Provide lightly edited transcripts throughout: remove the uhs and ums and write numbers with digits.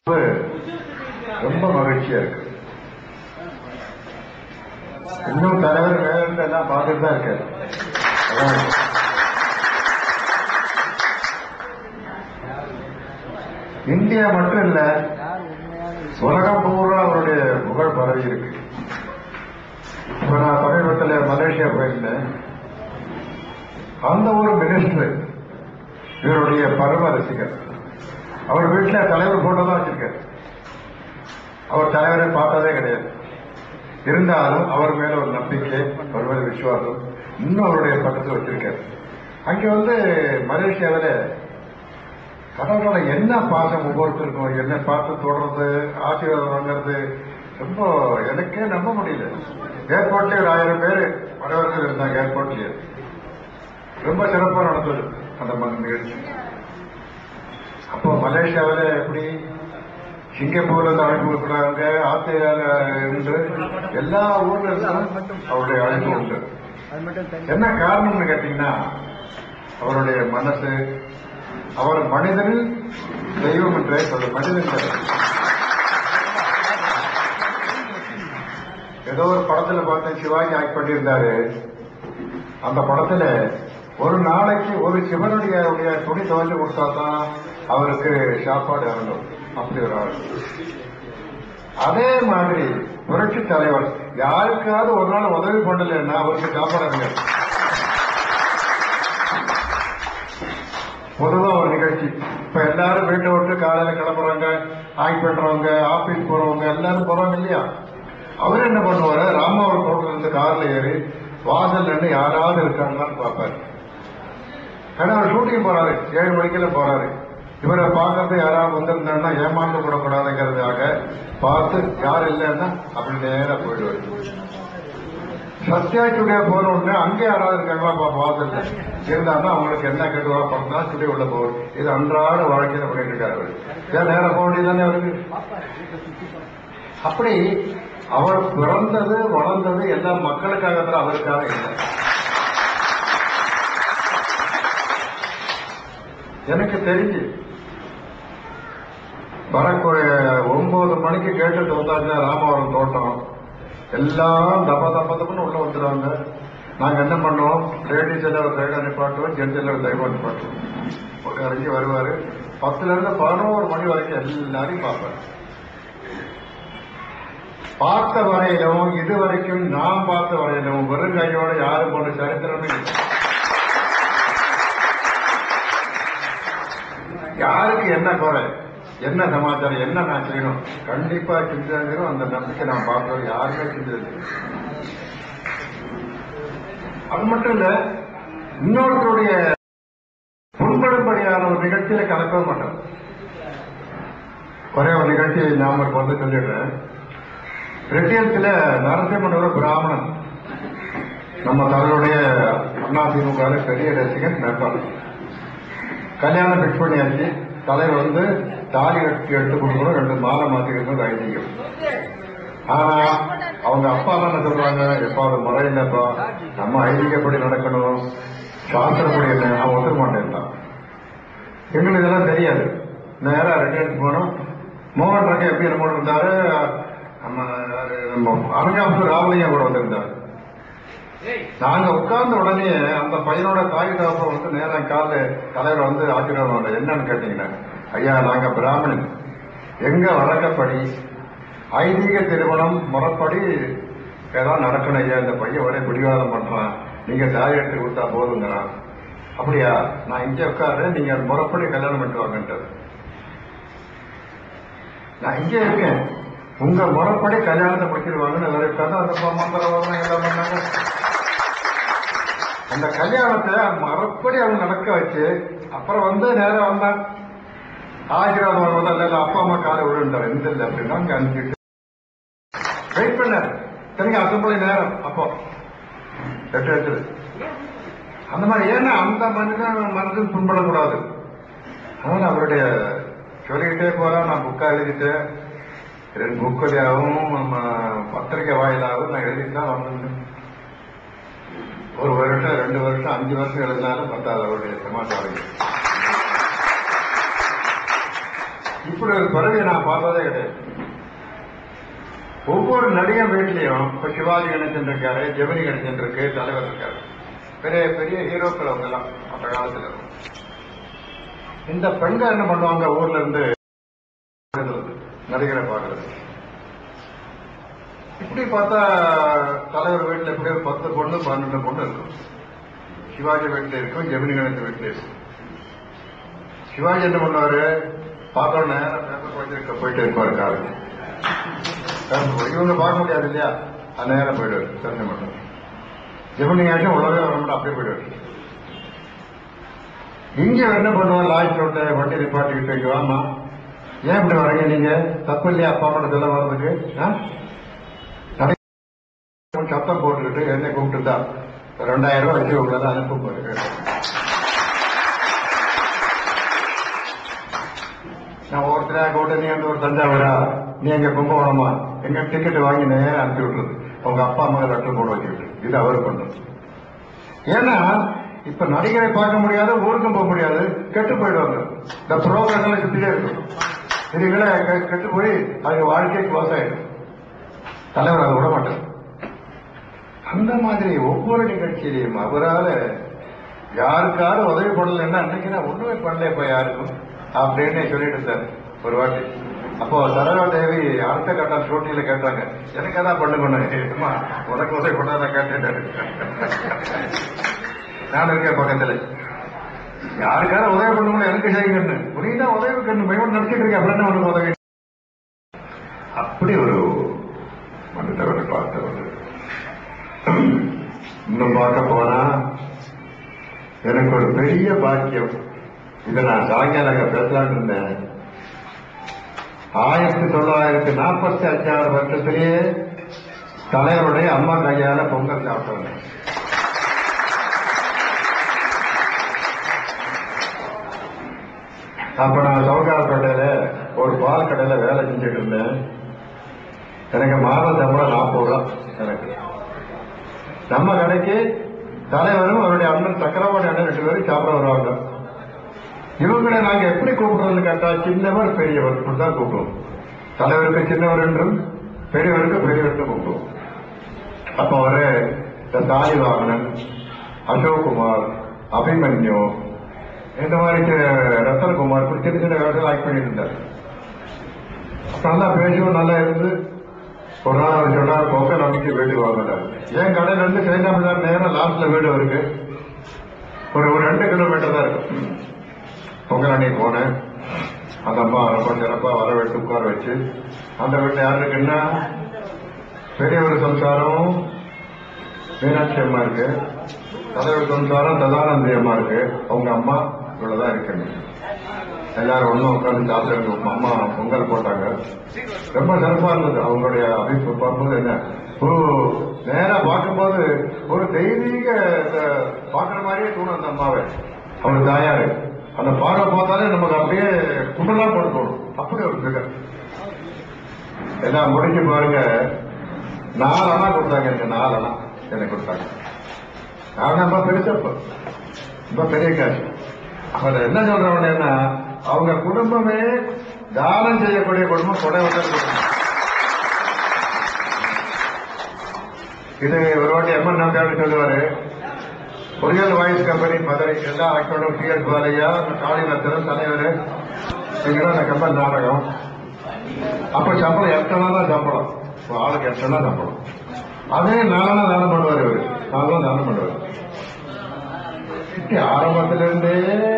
ரொம்ப மகிழ்ச்சியா இருக்கு. இன்னும் தலைவர் வேலை எல்லாம் பார்த்துட்டு தான் இருக்காரு. இந்தியா மட்டும் இல்ல, உலகம் பூரா அவருடைய புகழ் பரவி இருக்கு. இப்ப நான் சமீபத்தில் மலேசியா போயிருந்தேன். அந்த ஒரு மினிஸ்டர் இவருடைய பரம ரசிகர். அவர் வீட்டில் தலைவர் போட்டோ தான் வச்சிருக்காரு. அவர் தலைவரை பார்த்ததே கிடையாது. இருந்தாலும் அவர் மேல ஒரு நம்பிக்கை, அவர் மேல விசுவாசம் இன்னும் அவருடைய பக்கத்தில் வச்சிருக்காரு. அங்கே மலேசியாவில் கடவுளோட என்ன பாசம் ஒவ்வொருத்தருக்கும், என்ன பார்த்து தொடர்றது, ஆசீர்வாதம் வாங்கிறது ரொம்ப எனக்கே நம்ப முடியல. ஏர்போர்ட்லேயே ஒரு 1000 பேர் வரவர்கள் இருந்தாங்க. ஏர்போர்ட்லயே ரொம்ப சிறப்பாக நடந்தது அந்த நிகழ்ச்சி. அப்போ மலேசியாவில் எப்படி சிங்கப்பூர்ல இருந்து அழைப்பு கொடுக்குறாங்க, ஆஸ்திரேலியால இருந்து எல்லா ஊர்ல இருந்தும் அவருடைய அழைப்பு உண்டு. என்ன காரணம்னு கேட்டீங்கன்னா அவருடைய மனசு, அவர் மனிதனில் தெய்வம் என்றே சொல்ல. மனிதன் ஏதோ ஒரு படத்துல பார்த்து சிவாஜி ஆக்ட் பண்ணியிருந்தாரு. அந்த படத்துல ஒரு நாளைக்கு ஒரு சிவனுடைய துணி துவைச்சு கொடுத்தா தான் அவருக்கு சாப்பாடு இறங்கும். அப்படி ஒரு ஆள். அதே மாதிரி புரட்சி தலைவர் யாருக்காவது ஒரு நாள் உதவி பண்ணலன்னா அவருக்கு சாப்பாடு இறங்கும். பொதுவா ஒரு நிகழ்ச்சி. இப்ப எல்லாரும் வீட்டை விட்டு காலையில கிளம்புறாங்க, ஆக்ட் பண்றவங்க, ஆபீஸ் போறவங்க எல்லாரும் போறாங்க இல்லையா? அவர் என்ன பண்ணுவாரு, ராமாவூர் கோட்டையில இருந்து கார்ல ஏறி வாசல் நின்று யாராவது இருக்காங்களான்னு பார்ப்பாரு. ஏன்னா அவர் ஷூட்டிங் போறாரு, 7 மணிக்கெல்லாம் போறாரு. இவரை பார்க்கறது யாராவது வந்திருந்தாங்கன்னா ஏமாந்து கூடக்கூடாதுங்கிறதுக்காக பார்த்து யார் இல்லைன்னா அப்படி நேரம் போயிடுவாரு. சத்யா ஸ்டுடியோ போன உடனே அங்கே யாராவது இருக்காங்களா வாசல்ல இருந்தாங்கன்னா அவங்களுக்கு என்ன கேட்டுவா பார்த்தா ஸ்டுடியோ உள்ள போவார். இது அன்றாட வாழ்க்கையில பண்ணிட்டு இருக்காரு அவரு. ஏன் நேரம் போக வேண்டியதானே அவருக்கு? அப்படி அவர் பிறந்தது வளர்ந்தது எல்லாம் மக்களுக்காக தான், அவருக்காக இல்லை. எனக்கு தெரிஞ்சு வரக்கூடிய 9 மணிக்கு கேட்டு தோத்தாச்சுன்னா ராமவரம் தோட்டம் எல்லாம் தப்ப தப்பன்னு உள்ள வந்துடுவாங்க. நாங்க என்ன பண்ணோம், லேடிஸ் எல்லாம் ஒரு சைடா நிப்பாட்டுவோம், ஜென்ஸ் எல்லாம் ஒரு சைடா நிப்பாட்டுவோம். ஒரு அறிஞ்சு வருவாரு. 10ல இருந்து 11 மணி வரைக்கும் எல்லாரையும் பார்ப்பாரு. பார்த்த வரையிலும் இதுவரைக்கும் நாம் பார்த்த வரையிலும் வெறும் கையோட யாரும் போன்ற சரித்திரமே இல்லை. யாருக்கு என்ன குறை, என்ன சமாச்சாரம், என்ன நான் செய்யணும் கண்டிப்பா செஞ்சாங்கிறோம். அந்த நம்பிக்கை நான் பார்க்கிறோம். யாருமே செஞ்சது. அது மட்டும் இல்ல, இன்னொருத்தருடைய புண்படும்படியான ஒரு நிகழ்ச்சியில கலக்கவே மாட்டோம். ஒரே ஒரு நிகழ்ச்சியை ஞாபகம் வந்து சொல்லிடுறேன். ரெட்டியத்துல நரசிம்மன் ஒரு பிராமணன், நம்ம தலைவருடைய அதிமுக பெரிய ரசிகன் மேற்பாடு. கல்யாணம் பிக்ஸ் பண்ணியாச்சு. தலைவர் தாலி எடுத்து கொடுக்கணும், 2 மாலை மாத்திக்கணும் ஐதீகம். ஆனா அவங்க அப்பா என்ன சொல்றாங்க, எப்ப அது முறை இல்லப்பா, நம்ம ஐதீகப்படி நடக்கணும், சாஸ்திரப்படி என்ன, அவன் ஒத்துக்க மாட்டேன்ட்டான். எங்களுக்கு இதெல்லாம் தெரியாது. நேரா ரெண்டு போனோம். மோகன் ராஜா எப்படி நம்ம இருந்தாரு, நம்ம அரங்காபுரம் ராமலிங்கம் கூட வந்திருந்தாரு. நாங்க உட்கார்ந்த உடனே அந்த பையனோட தாய் தகப்ப நேரம் காலில் தலைவர் ஆசீர்வாதம். என்னன்னு கேட்டீங்கன்னா, ஐயா நாங்க பிராமணன், எங்க வழக்கப்படி ஐதீக திருமணம் முறைப்படி ஏதாவது நடக்கணும் ஐயா, இந்த பையன் ஒரே பிடிவாதம் பண்றான், நீங்க தாய் எடுத்து கொடுத்தா போதுங்கிறான். அப்படியா, நான் இங்கே உட்காரு, நீங்க முறைப்படி கல்யாணம் பண்ணிட்டு வாங்கன்றது. நான் இங்கே இருக்கேன், உங்க முறைப்படி கல்யாணத்தை முடிச்சிருவாங்கன்னு எல்லாரும் உட்காந்து அந்த மந்திரம் எல்லாம் பண்ணாங்க. அந்த கல்யாணத்தை மறுபடி அவங்க நடக்க வச்சு அப்புறம் நேரம் வந்தான் ஆசீர்வாதம் வருவது. அல்ல அப்பா அம்மா காலை விழுந்தார், எந்த இல்லை அப்படின்னா அங்க அனுப்பிட்டு வெயிட் பண்ணாரு. சரிங்க, அசம்பிளி நேரம் அப்போ எட்டு அந்த மாதிரி. ஏன்னா அந்த மனிதன் மனதில் புண்படக்கூடாது. அதனால அவருடைய சொல்லிக்கிட்டே போறா. நான் புக்கா எழுதிட்டேன், 2 புக் வழியாகவும் நம்ம பத்திரிகை வாயிலாகவும் நான் எழுதிட்டு தான் வந்திருந்தேன். 1 வருஷம் 2 வருஷம் 5 வருஷம் எழுதினாலும் பத்தாது அவருடைய சமாச்சாரம். இப்படி ஒரு பிறவியை நான் பார்த்ததே கிடையாது. ஒவ்வொரு நடிகர் வீட்லையும் இப்ப சிவாஜி கணேசன் இருக்காரு, ஜெமினி கணேசன் இருக்கு, தலைவர் இருக்காரு, பெரிய பெரிய ஹீரோக்கள் அவங்க எல்லாம் அந்த காலத்துல. இந்த பெண்கள் என்ன பண்ணுவாங்க, ஊர்ல இருந்து நடிகரை பார்க்கறது. இப்படி பார்த்தா தலைவர் வீட்டுல எப்படியோ 10 பொண்ணு 12 பொண்ணு இருக்கும். சிவாஜி வீட்டுல இருக்கும், ஜெமினி கணேசன் வீட்டுல இருக்கும். சிவாஜி என்ன பண்ணுவாரு, பார்த்தோட நேரம் பேப்பர் வச்சிருக்க போயிட்டு இருப்பாரு காருக்கு. இவங்க பார்க்க முடியாது இல்லையா, அந்த நேரம் போயிடுவாரு தெரிஞ்ச மட்டும். ஜெமினி கணேசன் உலகே வர மாட்டோம், அப்படியே போயிடுவாரு. இங்க என்ன பண்ணுவார், லாட்ஜ் ரோட்ட வண்டி நிப்பாட்டிக்கிட்டு, வாமா ஏன் இப்படி வரீங்க, நீங்க தப்பு இல்லையா அப்பா அம்மா சொல்ல வர்றதுக்கு, சத்தம் போட்டுக்கிட்டு என்ன கூப்பிட்டு தான் 2000 ரூபாய் வச்சு உங்களை அனுப்ப போறீங்க. நான் ஒருத்தரா கூட்ட, நீ வந்து ஒரு தஞ்சாவூரா, நீ எங்க கும்பகோணமா, எங்க டிக்கெட் வாங்கி நேரம் அனுப்பி விட்டுறது, உங்க அப்பா அம்மா லெட்டர் போட வச்சுக்கிட்டு. இது அவரு பண்றது. ஏன்னா இப்ப நடிகரை பார்க்க முடியாது, ஊருக்கும் போக முடியாது, கெட்டு போயிடுவாங்க. இந்த புரோகிராம் சுத்திட்டே இருக்கும், இதுகளை கெட்டு போய் அவங்க வாழ்க்கை க்ளோஸ் ஆயிடும். தலைவர் அதை விட மாட்டார். அந்த மாதிரி ஒவ்வொரு நிகழ்ச்சியிலையும் அவரால் யாருக்காவது உதவி பண்ணலன்னா, அன்னைக்கு நான் ஒண்ணுமே பண்ணல யாருக்கும் அப்படின்னு சொல்லிட்டு இருந்தார் ஒரு வாட்டி. அப்போ சரளாதேவி அடுத்த கட்ட ஷூட்டிங்ல கேட்டாங்க, எனக்கு அதான் பண்ணுங்கன்னு, உனக்கு உதவி பண்ண நான் கேட்டேன். நான் இருக்கேன் பக்கத்துல, யாருக்காவது உதவி பண்ணணும் எனக்கு செய்யுங்கன்னு, உனக்குதான் உதவி கண்ணு மேம்பட்டு நடிச்சிட்டு இருக்கேன், அப்படின்னா உனக்கு உதவி. அப்படி ஒரு மனிதவரை பார்த்தவர். இன்னும் பார்க்க போனா எனக்கு ஒரு பெரிய பாக்கியம். இதை நான் சாயங்காலம் பேசலான்னு இருந்தேன். 1945 வருஷத்திலேயே தலைவருடைய அம்மா கையால பொங்கல் சாப்பிட்டாங்க. அப்ப நான் சவுகார்பேட்டையில ஒரு பால் கடையில வேலை செஞ்சுட்டு இருந்தேன். எனக்கு மாத சம்பளம் 40 ரூபா. எனக்கு நம்ம கடைக்கு தலைவரும் அவருடைய அண்ணன் சக்கரவாணி அண்ணன் 2 பேரும் சாப்பிட வருவாங்க. இவங்களை நாங்க எப்படி கூப்பிடுறோம்னு கேட்டா, சின்னவர் பெரியவர் தான் கூப்பிடுவோம். தலைவருக்கு சின்னவர் என்றும் பெரியவருக்கு பெரியவர் கூப்பிடுவோம். அப்ப அவரு இந்த தாலிவாகனன், அசோக்குமார், அபிமன்யு, இந்த மாதிரி ரத்தனகுமார் சின்ன சின்ன வேலைகள் ஆக்ட் பண்ணிட்டு இருந்தார். நல்லா பேசுவோம், நல்லா இருந்து ஒரு நாள் சொன்னார், பொங்கல் அன்னைக்கு வீட்டுக்கு வாங்கினார். என் கடையில இருந்து சைதாமிதார் நேரம் லாஸ்ட்ல வீடு இருக்கு, ஒரு 2 கிலோமீட்டர் தான் இருக்கு. பொங்கல் அன்னைக்கு போனேன். அந்த அம்மா ரொம்ப சிறப்பா வரவேற்று உட்கார வச்சு, அந்த வீட்டுல யாரு இருக்குன்னா பெரிய ஒரு சம்சாரம் மீனாட்சி அம்மா இருக்கு, தலைவர் சம்சாரம் சதானந்தி அம்மா இருக்கு, அவங்க அம்மா இவ்வளவுதான் இருக்குங்க. எல்லாரும் ஒன்னும் உட்காந்து சாப்பிட்டு அம்மா பொங்கல் போட்டாங்க. ரொம்ப சிறப்பா இருந்தது. அவங்களுடைய அமைப்பு பார்க்கும்போது என்ன, ஒரு நேரா பார்க்கும்போது ஒரு தெய்வீக பாக்குற மாதிரியே தோணும் அந்த அம்மாவை. அவங்க தாயாரு அந்த பார்வை பார்த்தாலே நமக்கு அப்படியே குண்டலா போடணும். அப்படி ஒரு பிகர். எல்லாம் முடிஞ்சு பாருங்க, 4 அணா கொடுத்தாங்க எனக்கு. 4 அணா எனக்கு கொடுத்தாங்க. நான் ரொம்ப பெருசப்ப, ரொம்ப பெரிய காசு. அவரை என்ன சொல்றவன்னா, அவங்க குடும்பமே தானம் செய்யக்கூடிய குடும்பம், கொடை வந்தல் குடும்பம். இது ஒரு வாட்டி எம்என் நம்பியாரு சொல்லுவாரு, பொறியியல் வாய்ஸ் கம்பெனி மதுரை எல்லா ஆக்டரும் டிஎஸ் பாலையா, காளிநத்தன் தலைவர், அந்த கம்பெனி நாடகம். அப்ப சம்பளம் 8 அணா தான் சம்பளம், ஆளுக்கு 8 அணா சம்பளம். அதே 4 அணா தானம் பண்ணுவார் இவரு, 4 அணா தானம் பண்ணுவார். ஆரம்பத்திலிருந்தே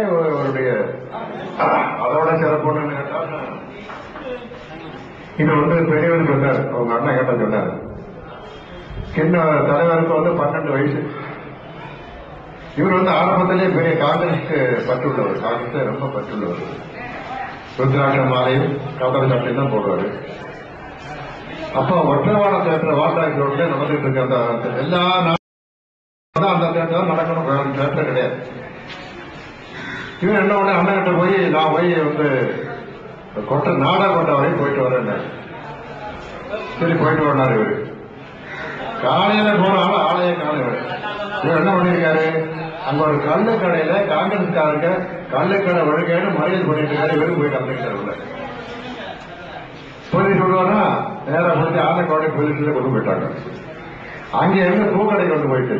அவருடைய அதோட சிறப்புன்னு கேட்டா, இது பெரியவர் சொன்னார், அவங்க அண்ணன் கேட்ட சொன்னார். சின்ன தலைவருக்கு 12 வயசு. இவர் ஆரம்பத்திலே பெரிய காங்கிரஸுக்கு பற்றுள்ளவர், காங்கிரஸ் ரொம்ப பற்றுள்ளவர். ருத்ராட்ச மாலையும் கதர் சட்டையும் தான் போடுவாரு. அப்ப ஒற்றவாட தேட்டர் வாட்டாக்கு ரோட்ல நடந்துட்டு இருக்க அந்த எல்லா அந்த தேட்டர் நடக்கணும், வேற தேட்டர் கிடையாது. இவன் என்ன உடனே அண்ணன் கிட்ட போய், நான் போய் கொட்டை நாடா கொட்டை வரையும் போயிட்டு வரேன். சரி போயிட்டு வராரு. இவரு காலையில போனாலும் ஆலய காலையில இவர் என்ன பண்ணிருக்காரு, அங்க ஒரு கல்லு கடையில காங்கிரஸ்காரங்க கல்லுக்கடை வழிகாடு மறியல் பண்ணிட்டு இருக்காரு. இவரும் போய் கலந்துக்கிட்டாரு. விடுவானா நேரா முடிச்சு ஆனைக்கோட்டை போலீஸ்ல கொண்டு போயிட்டாங்க. அங்க இருந்து பூக்கடை கொண்டு போயிட்டு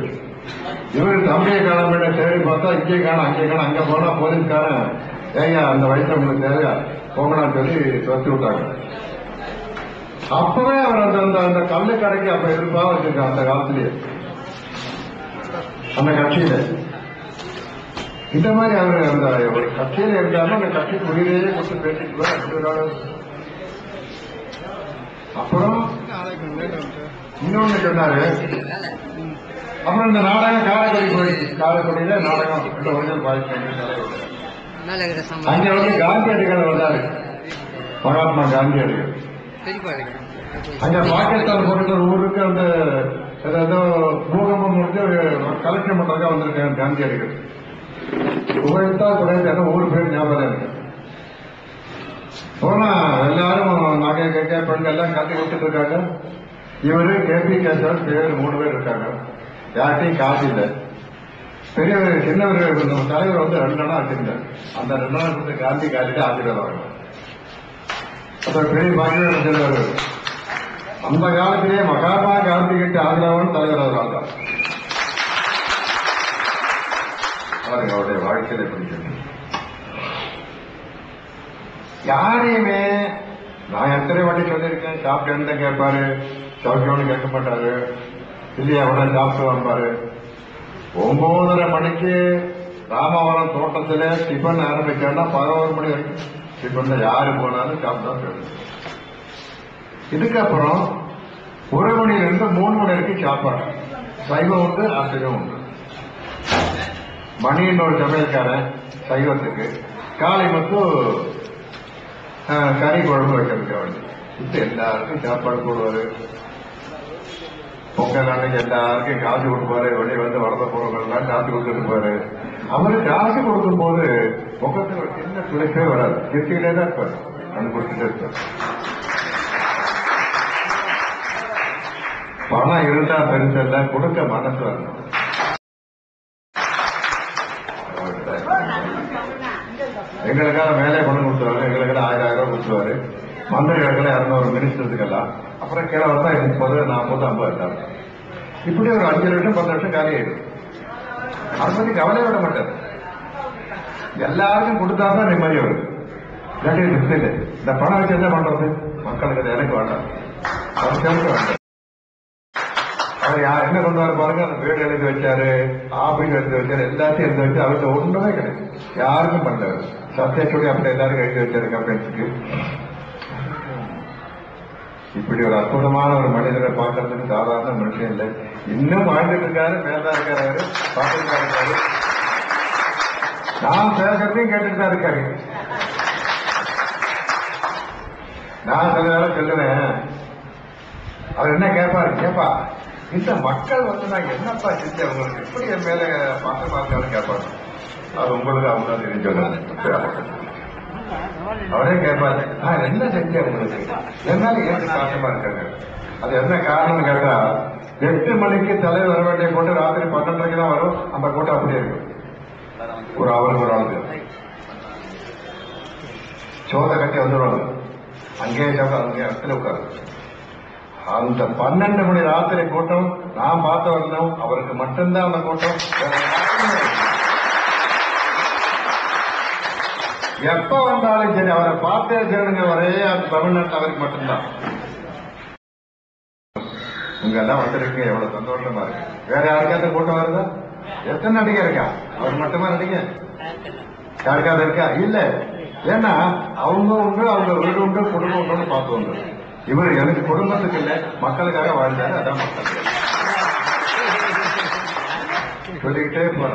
இவரு தம்பியை காண தேடி பார்த்தா இங்கே காணும் அங்கே காணும். அங்க போனா போலீஸ்காரன் ஏங்க அந்த வயசுல உங்களுக்கு தேவையா போங்கன்னு சொல்லி துரத்தி விட்டாங்க. அப்பவே அவர் அந்த அந்த கல்லு கடைக்கு அப்ப எதிர்ப்பா வச்சிருக்காங்க அந்த காலத்திலேயே அந்த கட்சியில. இந்த மாதிரி அவரு அந்த ஒரு கட்சியில இருந்தாலும் அந்த கட்சி உயிரையே கொடுத்து பேசிட்டு. அப்புறம் இன்னொன்னு சொன்னாரு. அப்புறம் இந்த நாடகம் காரைக்குடி போயிடுச்சு. காரைக்குடியில நாடகம் ஒரிஜினல் அங்க வந்து காந்தியடிகள் வந்தாரு. மகாத்மா காந்தியடிகள் அங்க பாகிஸ்தான் போட்டு ஊருக்கு அந்த ஏதோ பூகம்பம் முடிஞ்சு கலெக்ஷன் பண்றதுக்காக வந்திருக்காங்க காந்தியடிகள். புகழ்த்தா குறைந்த ஊர் பேர் ஞாபகம் இருக்கு. போனா எல்லாரும் நகை கேட்க பெண்கள் எல்லாம் கட்டி கொடுத்துட்டு இருக்காங்க. இவரு கேபி கேசவன் பேர் 3 பேர் இருக்காங்க. யார்ட்டையும் காசு இல்லை. பெரியவர் சின்னவர் தலைவர் வந்து 2 அண்ணா வச்சிருந்தார். அந்த 2 அண்ணா கொடுத்து காந்தி காலிட்டு ஆசீர்வாதம். அப்புறம் பெரிய பாக்கியம் செல்வார். அந்த காலத்திலேயே மகாத்மா காந்தி கிட்ட ஆதரவான தலைவர் அவரால் தான். அவருடைய வாழ்க்கையில பிடிக்கிறது. யாரையுமே நான் எத்தனை வாட்டி சொல்லியிருக்கேன். சாப்பிட்டு கேட்பாரு, சௌக்கியம்னு கேட்க மாட்டாரு. இல்லையா உடனே சாப்பிட்டு வந்தாரு. 9:30 மணிக்கு ராமவரம் தோட்டத்துல டிஃபன் ஆரம்பிச்சோம்னா 11 மணி வரைக்கும் டிஃபன்ல யாரு போனாலும் சாப்பிட்டா போயிடும். இதுக்கப்புறம் 1 மணிலிருந்து 3 மணி வரைக்கும் சாப்பாடு. சைவம் உண்டு, அசைவம் உண்டு. மணின்னு ஒரு சமையல்காரன் சைவத்துக்கு, காலை மட்டும் கறி குழம்பு வைக்கிறதுக்கு வேண்டி இப்ப எல்லாருக்கும் சாப்பாடு போடுவாரு. பொங்கல் அன்னைக்கு எல்லாருக்கும் காசு கொடுப்பாரு. வெளியே வந்து வளர்ந்த போறவங்கெல்லாம் காசு கொடுத்துட்டு போவாரு. அவரு காசு கொடுக்கும் போது முகத்துல ஒரு சின்ன துளைப்பே வராது. சிரிச்சுக்கிட்டே தான் இருப்பாரு. அது கொடுத்துட்டே இருப்பாரு. பணம் இருந்தா பெருசல்ல, கொடுக்க மனசு வரணும். எங்களுக்காக மேலே பணம் கொடுத்துருவாரு. எங்களுக்கெல்லாம் 1000 ரூபாய் கொடுத்துருவாரு. மந்திரிகளுக்கெல்லாம் 200 மினிஸ்டர்ஸுக்கெல்லாம். அப்புறம் கீழே வந்தா 30, 40, 50. இப்படி ஒரு 5 லட்சம் 10 லட்சம் காலி ஆயிடும். அதை பத்தி கவலை விட மாட்டார். எல்லாருக்கும் கொடுத்தாதான் நிம்மதி வருது. இந்த பணம் வச்சு என்ன பண்றது? மக்களுக்கு அது எனக்கு வேண்டாம், அவருக்கு வேண்டாம். அவர் என்ன கொண்டு வர பாருங்க. அந்த வீடு எழுதி வச்சாரு, ஆபீஸ் எழுதி வச்சாரு, எல்லாத்தையும் எழுதி வச்சு அவருக்கு ஒன்றுமே கிடையாது. யாருக்கும் பண்ணல. சத்தியச்சூடி அப்படி எல்லாரும் எழுதி வச்சாரு கம்பெனிக்கு. இப்படி ஒரு அற்புதமான ஒரு மனிதரை பார்க்கறதுக்கு சாதாரண மனுஷன் இல்லை. இன்னும் வாழ்ந்துட்டு இருக்காரு, மேலதான் இருக்காரு, பார்த்துட்டு தான் இருக்காரு. நான் பேசுறதையும் கேட்டுட்டு தான் இருக்காரு. நான் சில நேரம் சொல்லுவேன். அவர் என்ன கேட்பாரு, கேப்பா இந்த மக்கள் வந்து நான் என்னப்பா செஞ்சு அவங்களுக்கு எப்படி என் மேல பாசமா இருக்கான்னு கேட்பாரு. அது உங்களுக்கு அவங்க தான் தெரிஞ்சு சொல்லுவாங்க. அவரே கேட்பாரு, நான் என்ன செஞ்சேன் உங்களுக்கு, என்னால ஏன் பாசமா இருக்காங்க. அது என்ன காரணம் கேட்டா, 8 மணிக்கு தலைவர் வர வேண்டிய கூட்டம் ராத்திரி 12:30 தான் வரும். அந்த கூட்டம் அப்படியே இருக்கும். ஒரு அவருக்கு ஒரு ஆளுக்கு சோத கட்டி வந்துடுவாங்க. அங்கேயே அங்கே இடத்துல உட்காரு. அந்த 12 மணி ராத்திரி கூட்டம் நான் பார்த்து வரணும். அவருக்கு மட்டும்தான் அந்த கூட்டம். எப்ப வந்தாலும் சரி அவரை பார்த்தே சேருங்க. ஒரே அந்த தமிழ்நாட்டில் அவருக்கு மட்டும்தான். உங்க எல்லாம் வந்திருக்கீங்க, எவ்வளவு சந்தோஷமா இருக்கு. வேற யாருக்காவது கூட்டம் வருதா? எத்தனை நடிகை இருக்கா? அவர் மட்டுமா நடிகை? யாருக்காவது இருக்கா? இல்ல. ஏன்னா அவங்க உண்டு, அவங்க வீடு உண்டு, குடும்பம் உண்டு பார்த்து உண்டு. இவர் எனக்கு குடும்பத்துக்கு இல்ல, மக்களுக்காக வாழ்ந்தாரு. அதான் மக்கள் சொல்லிக்கிட்டே போற.